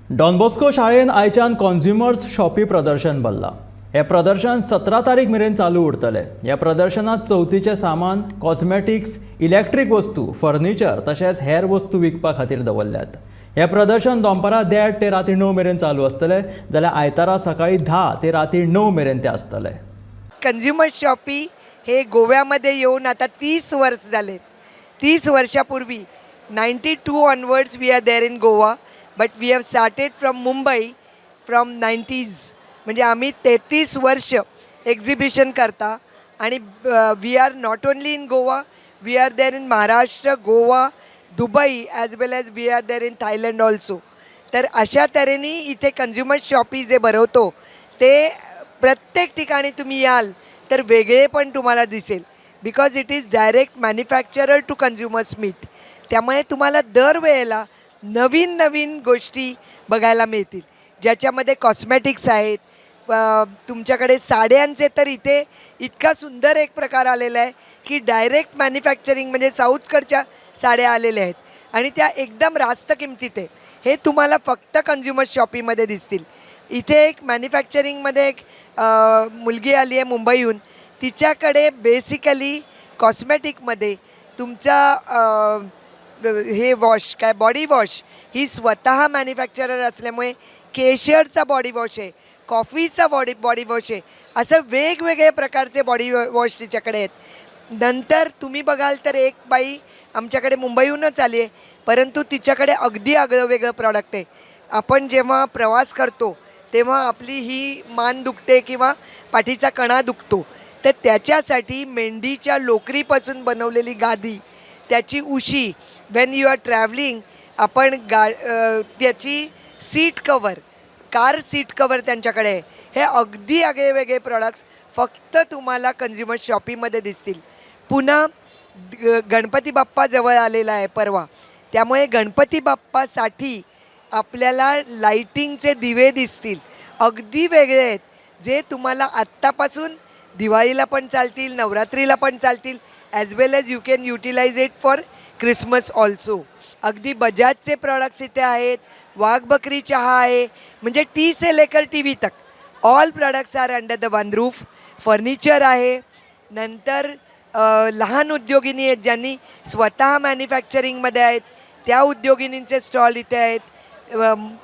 Don Bosco शाळेन आयच्यान कॉन्झ्युमर्स shoppe प्रदर्शन भरला. हे प्रदर्शन 17 तारीख मेरेन चालू उरतले. ह्या प्रदर्शनात चवथीचे सामान, कॉस्मेटिक्स, इलेक्ट्रीक वस्तू, फर्निचर तशेंच हेर वस्तू विकपा खातीर दवरल्यात. हे प्रदर्शन दनपारां 1:30 ते राती 9 मेरेन चालू आसतले, जाल्यार आयतारा सकाळी 10 ते राती 9 मेरेन ते आसतले. कन्झ्युमर शॉपी हे गोव्यामध्ये येऊन आता 30 वर्ष झालेत. 30 वर्षापूर्वी 92 onwards we are there in Goa, but we have started from Mumbai from 90s. म्हणजे आम्ही 33 वर्ष एक्झिबिशन करता आणि we are not only in Goa, we are there in Maharashtra, Goa, Dubai as well as we are there in Thailand also. तर अशा तऱ्हेने इथे consumer shoppe जे भरवतो ते प्रत्येक ठिकाणी तुम्ही याल तर वेगळे पण तुम्हाला दिसेल, because it is direct manufacturer to consumers meet. त्यामुळे तुम्हाला दरवेळेला नवीन नवीन गोष्टी बघायला मिळतील, ज्याच्यामध्ये कॉस्मॅटिक्स आहेत. तुमच्याकडे साड्यांचे तर इथे इतका सुंदर एक प्रकार आलेला आहे की डायरेक्ट मॅन्युफॅक्चरिंग म्हणजे साऊथकडच्या साड्या आलेल्या आहेत आणि त्या एकदम रास्त किमतीत आहे. हे तुम्हाला फक्त कन्झ्युमर शॉपीमध्ये दिसतील. इथे एक मॅन्युफॅक्चरिंगमध्ये एक मुलगी आली आहे मुंबईहून. तिच्याकडे बेसिकली कॉस्मॅटिकमध्ये तुमचा हे वॉश काय बॉडी वॉश ही स्वतः मॅन्युफॅक्चरर असल्यामुळे केशरचा बॉडी वॉश आहे, कॉफीचा बॉडी वॉश आहे, असं वेगवेगळे प्रकारचे बॉडी वॉश तिच्याकडे आहेत. नंतर तुम्ही बघाल तर एक बाई आमच्याकडे मुंबईहूनच आली आहे, परंतु तिच्याकडे अगदी वेगळं प्रॉडक्ट आहे. आपण जेव्हा प्रवास करतो तेव्हा आपली ही मान दुखते किंवा पाठीचा कणा दुखतो, तर त्याच्यासाठी मेंढीच्या लोकरीपासून बनवलेली गादी, त्याची उशी, वेन यू आर ट्रॅव्हलिंग आपण त्याची seat cover, car seat cover त्यांच्याकडे आहे. हे अगदी वेगळे प्रॉडक्ट्स फक्त तुम्हाला कन्झ्युमर शॉपीमध्ये दिसतील. पुन्हा गणपती बाप्पा जवळ आलेला आहे परवा, त्यामुळे गणपती बाप्पासाठी आपल्याला लाईटिंगचे दिवे दिसतील, अगदी वेगळे आहेत, जे तुम्हाला आत्तापासून दिवाळीला पण चालतील, नवरात्रीला पण चालतील, as well as you can utilise it for Christmas also. अगदी बजाजचे प्रॉडक्ट्स इथे आहेत, वाघ बकरी चहा आहे, म्हणजे टी से लेकर टी व्ही तक all products are under the one roof. Furniture आहे. नंतर लहान उद्योगिनी आहेत ज्यांनी स्वतः मॅन्युफॅक्चरिंगमध्ये आहेत, त्या उद्योगिनींचे स्टॉल इथे आहेत.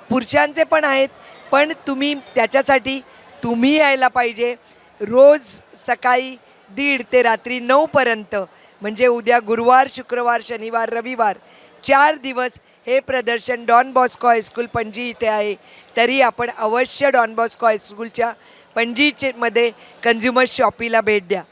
पुरुषांचे पण आहेत, पण तुम्ही त्याच्यासाठी तुम्ही यायला पाहिजे. रोज सकाळी 1:30 ते रात्री 9पर्यंत, म्हणजे उद्या गुरुवार, शुक्रवार, शनिवार, रविवार 4 दिवस हे प्रदर्शन डॉन बॉस्को हायस्कूल पणजी इथे आहे. तरी आपण अवश्य डॉन बॉस्को हायस्कूलच्या पणजीमध्ये कन्झ्युमर शॉपीला भेट द्या.